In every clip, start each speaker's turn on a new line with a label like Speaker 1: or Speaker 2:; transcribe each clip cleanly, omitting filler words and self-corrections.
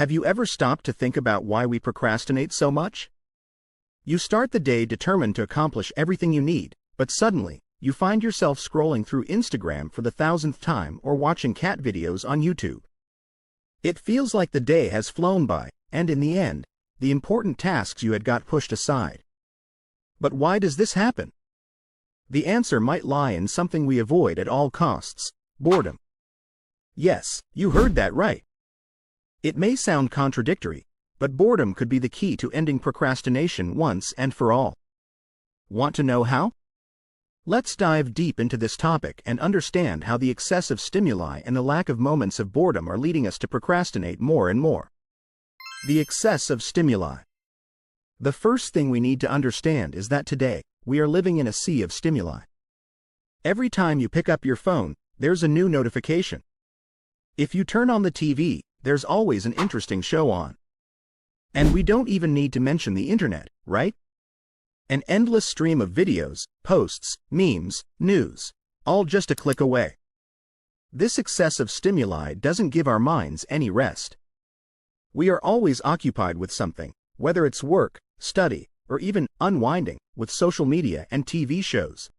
Speaker 1: Have you ever stopped to think about why we procrastinate so much? You start the day determined to accomplish everything you need, but suddenly, you find yourself scrolling through Instagram for the thousandth time or watching cat videos on YouTube. It feels like the day has flown by, and in the end, the important tasks you had got pushed aside. But why does this happen? The answer might lie in something we avoid at all costs: boredom. Yes, you heard that right. It may sound contradictory, but boredom could be the key to ending procrastination once and for all. Want to know how? Let's dive deep into this topic and understand how the excessive stimuli and the lack of moments of boredom are leading us to procrastinate more and more. The excess of stimuli. The first thing we need to understand is that today, we are living in a sea of stimuli. Every time you pick up your phone, there's a new notification. If you turn on the TV, there's always an interesting show on. And we don't even need to mention the internet, right? An endless stream of videos, posts, memes, news, all just a click away. This excessive stimuli doesn't give our minds any rest. We are always occupied with something, whether it's work, study, or even unwinding with social media and TV shows.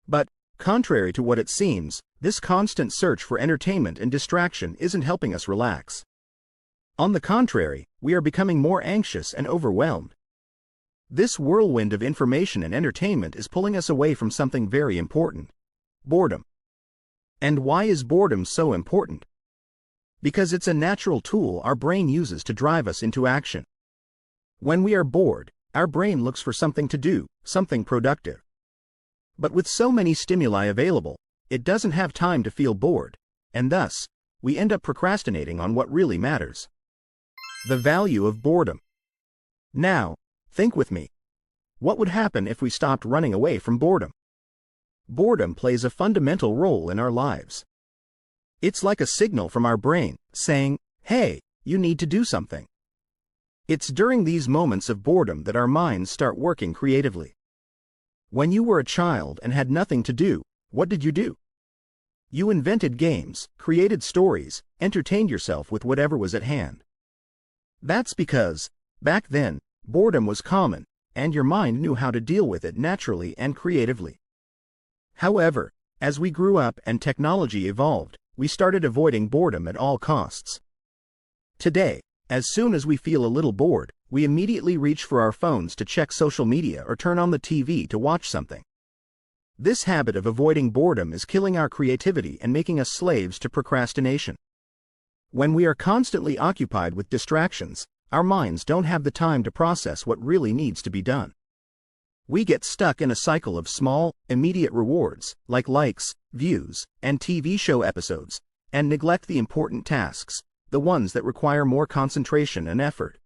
Speaker 1: But, contrary to what it seems, this constant search for entertainment and distraction isn't helping us relax. On the contrary, we are becoming more anxious and overwhelmed. This whirlwind of information and entertainment is pulling us away from something very important: boredom. And why is boredom so important? Because it's a natural tool our brain uses to drive us into action. When we are bored, our brain looks for something to do, something productive. But with so many stimuli available, it doesn't have time to feel bored, and thus, we end up procrastinating on what really matters. The value of boredom. Now, think with me. What would happen if we stopped running away from boredom? Boredom plays a fundamental role in our lives. It's like a signal from our brain, saying, "Hey, you need to do something." It's during these moments of boredom that our minds start working creatively. When you were a child and had nothing to do, what did you do? You invented games, created stories, entertained yourself with whatever was at hand. That's because, back then, boredom was common, and your mind knew how to deal with it naturally and creatively. However, as we grew up and technology evolved, we started avoiding boredom at all costs. Today, as soon as we feel a little bored, we immediately reach for our phones to check social media or turn on the TV to watch something. This habit of avoiding boredom is killing our creativity and making us slaves to procrastination. When we are constantly occupied with distractions, our minds don't have the time to process what really needs to be done. We get stuck in a cycle of small, immediate rewards, like likes, views, and TV show episodes, and neglect the important tasks, the ones that require more concentration and effort.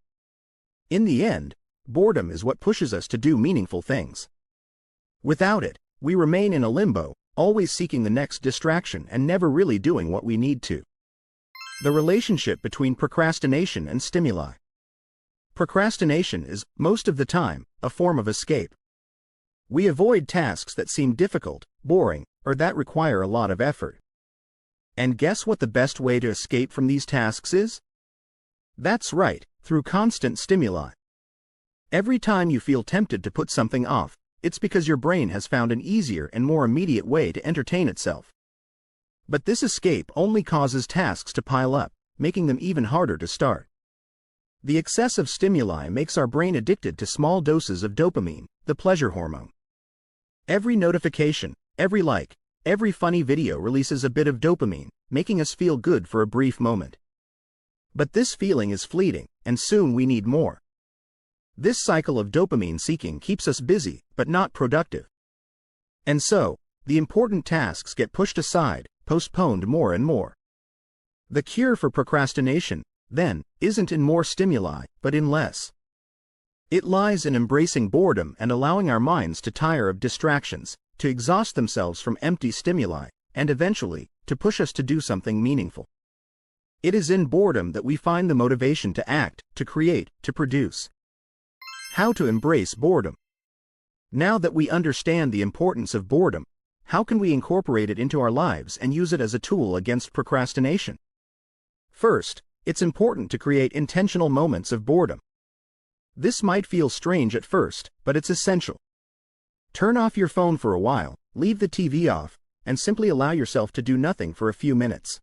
Speaker 1: In the end, boredom is what pushes us to do meaningful things. Without it, we remain in a limbo, always seeking the next distraction and never really doing what we need to. The relationship between procrastination and stimuli. Procrastination is, most of the time, a form of escape. We avoid tasks that seem difficult, boring, or that require a lot of effort. And guess what the best way to escape from these tasks is? That's right, through constant stimuli. Every time you feel tempted to put something off, it's because your brain has found an easier and more immediate way to entertain itself. But this escape only causes tasks to pile up, making them even harder to start. The excessive stimuli makes our brain addicted to small doses of dopamine, the pleasure hormone. Every notification, every like, every funny video releases a bit of dopamine, making us feel good for a brief moment. But this feeling is fleeting, and soon we need more. This cycle of dopamine seeking keeps us busy, but not productive. And so, the important tasks get pushed aside, postponed more and more. The cure for procrastination, then, isn't in more stimuli, but in less. It lies in embracing boredom and allowing our minds to tire of distractions, to exhaust themselves from empty stimuli, and eventually, to push us to do something meaningful. It is in boredom that we find the motivation to act, to create, to produce. How to embrace boredom. Now that we understand the importance of boredom, how can we incorporate it into our lives and use it as a tool against procrastination? First, it's important to create intentional moments of boredom. This might feel strange at first, but it's essential. Turn off your phone for a while, leave the TV off, and simply allow yourself to do nothing for a few minutes.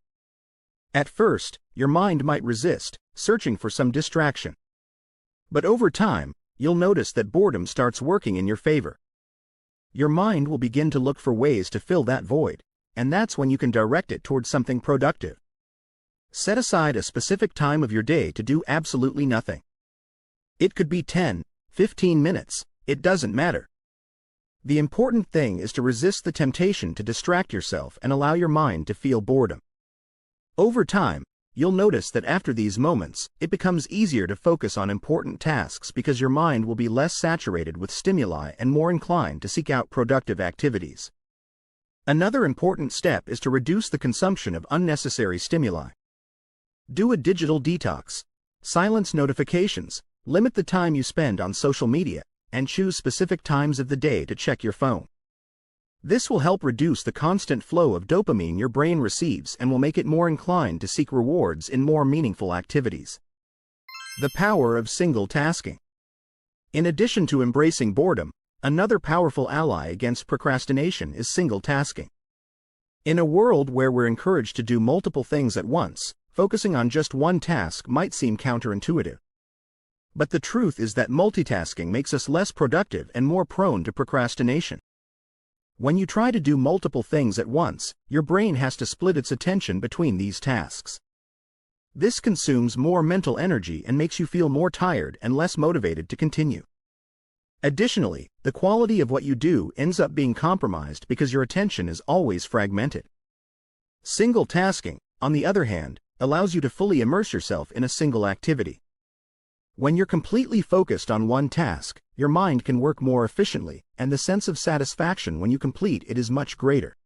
Speaker 1: At first, your mind might resist, searching for some distraction. But over time, you'll notice that boredom starts working in your favor. Your mind will begin to look for ways to fill that void, and that's when you can direct it towards something productive. Set aside a specific time of your day to do absolutely nothing. It could be 10, 15 minutes, it doesn't matter. The important thing is to resist the temptation to distract yourself and allow your mind to feel boredom. Over time, you'll notice that after these moments, it becomes easier to focus on important tasks because your mind will be less saturated with stimuli and more inclined to seek out productive activities. Another important step is to reduce the consumption of unnecessary stimuli. Do a digital detox. Silence notifications, limit the time you spend on social media, and choose specific times of the day to check your phone. This will help reduce the constant flow of dopamine your brain receives and will make it more inclined to seek rewards in more meaningful activities. The power of single tasking. In addition to embracing boredom, another powerful ally against procrastination is single tasking. In a world where we're encouraged to do multiple things at once, focusing on just one task might seem counterintuitive. But the truth is that multitasking makes us less productive and more prone to procrastination. When you try to do multiple things at once, your brain has to split its attention between these tasks. This consumes more mental energy and makes you feel more tired and less motivated to continue. Additionally, the quality of what you do ends up being compromised because your attention is always fragmented. Single tasking, on the other hand, allows you to fully immerse yourself in a single activity. When you're completely focused on one task, your mind can work more efficiently, and the sense of satisfaction when you complete it is much greater.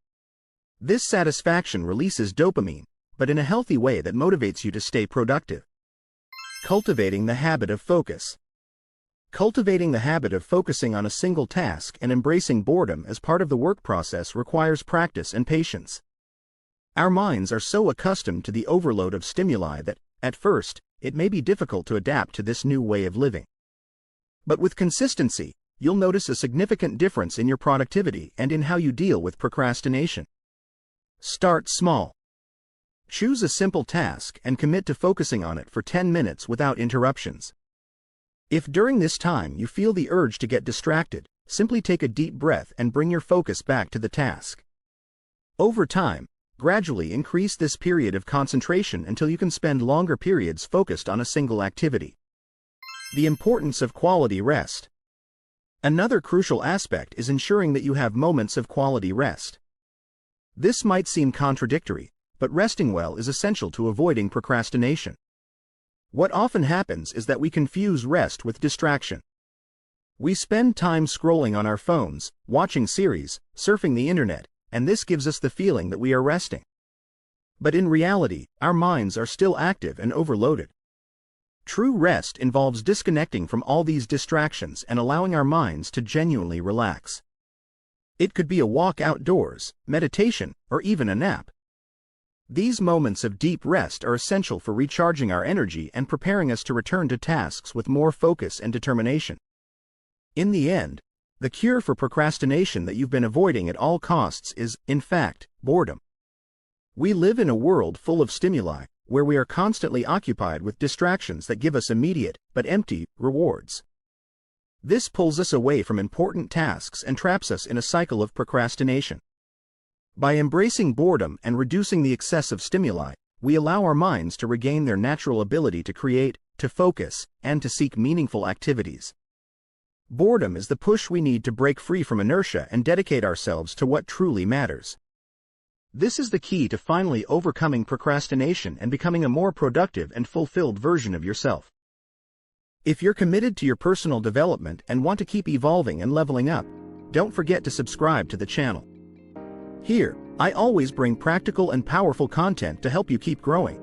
Speaker 1: This satisfaction releases dopamine, but in a healthy way that motivates you to stay productive. Cultivating the habit of focus. Cultivating the habit of focusing on a single task and embracing boredom as part of the work process requires practice and patience. Our minds are so accustomed to the overload of stimuli that, at first, it may be difficult to adapt to this new way of living. But with consistency, you'll notice a significant difference in your productivity and in how you deal with procrastination. Start small. Choose a simple task and commit to focusing on it for 10 minutes without interruptions. If during this time you feel the urge to get distracted, simply take a deep breath and bring your focus back to the task. Over time, gradually increase this period of concentration until you can spend longer periods focused on a single activity. The importance of quality rest. Another crucial aspect is ensuring that you have moments of quality rest. This might seem contradictory, but resting well is essential to avoiding procrastination. What often happens is that we confuse rest with distraction. We spend time scrolling on our phones, watching series, surfing the internet, and this gives us the feeling that we are resting. But in reality, our minds are still active and overloaded. True rest involves disconnecting from all these distractions and allowing our minds to genuinely relax. It could be a walk outdoors, meditation, or even a nap. These moments of deep rest are essential for recharging our energy and preparing us to return to tasks with more focus and determination. In the end, the cure for procrastination that you've been avoiding at all costs is, in fact, boredom. We live in a world full of stimuli, where we are constantly occupied with distractions that give us immediate, but empty, rewards. This pulls us away from important tasks and traps us in a cycle of procrastination. By embracing boredom and reducing the excessive stimuli, we allow our minds to regain their natural ability to create, to focus, and to seek meaningful activities. Boredom is the push we need to break free from inertia and dedicate ourselves to what truly matters. This is the key to finally overcoming procrastination and becoming a more productive and fulfilled version of yourself. If you're committed to your personal development and want to keep evolving and leveling up, don't forget to subscribe to the channel. Here, I always bring practical and powerful content to help you keep growing.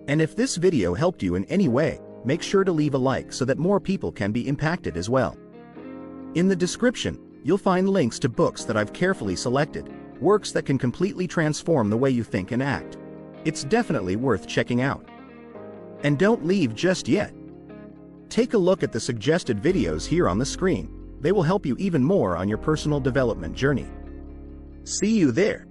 Speaker 1: And if this video helped you in any way, make sure to leave a like so that more people can be impacted as well. In the description, you'll find links to books that I've carefully selected, works that can completely transform the way you think and act. It's definitely worth checking out. And don't leave just yet. Take a look at the suggested videos here on the screen. They will help you even more on your personal development journey. See you there.